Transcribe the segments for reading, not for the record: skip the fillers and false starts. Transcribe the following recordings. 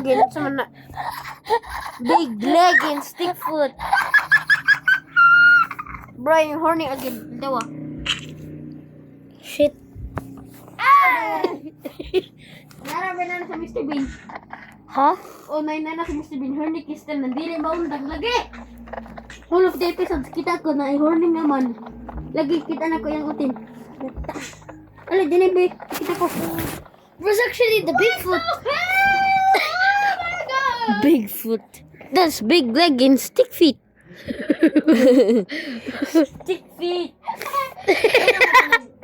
again. Sama na. Big leg and stick foot. Bro, yung horny again. Dawa. Shit. Narabi na sa Mr. Bean. Ha? O, na sa Mr. Bean. Horny Crystal. Nandili maundang lagi. All of the episodes kita ko na horny naman. Lagi kita na ko yung utin. Ala, dinibi. Kita ko. It was actually the Bigfoot. Bigfoot. That's big leg and stick feet. Stick feet.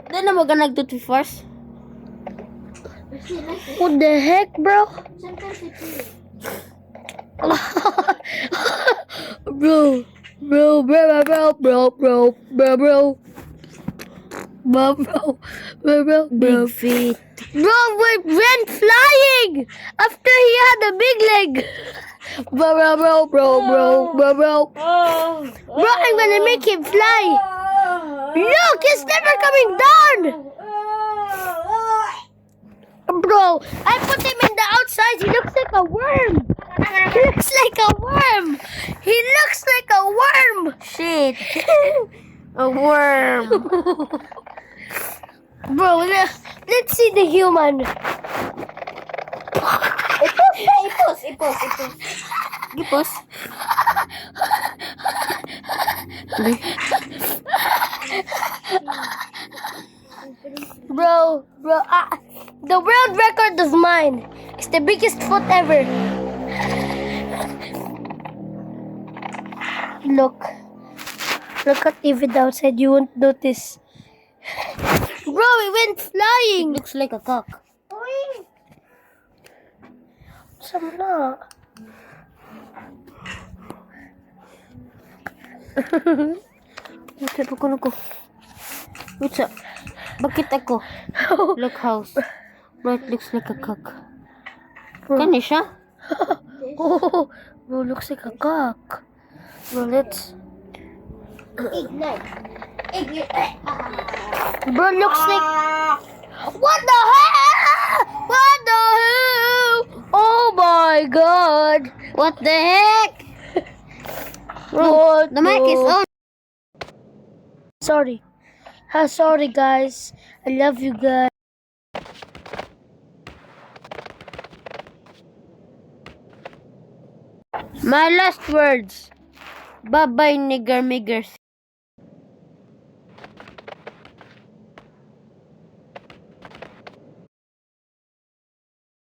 Then mo ka nagtuti first? What the heck, bro? bro, bro, bro, bro, bro, bro, bro, bro. Bro. Big feet. Bro, we went flying after he had a big leg. Bro. Bro, I'm gonna make him fly. Look, he's never coming down. Bro, I put him in the outside. He looks like a worm. He looks like a worm. He looks like a worm. Shit. A worm. Bro, let's see the human. Ipos. Ipos. Bro, the world record of mine is the biggest foot ever. Look at even outside, you won't notice. Bro, it went flying. Looks like a cock. Sama na. What's up? What's up? Bakit ako? Look house. Bro, it looks like a cock. Kani siya? Oh, bro, looks like a cock. Bro, let's. Ignite. Bro, looks like. What the hell? What the hell? Oh my god. What the heck? What The mic is on. Sorry. Sorry, guys. I love you guys. My last words. Bye-bye, nigger miggers.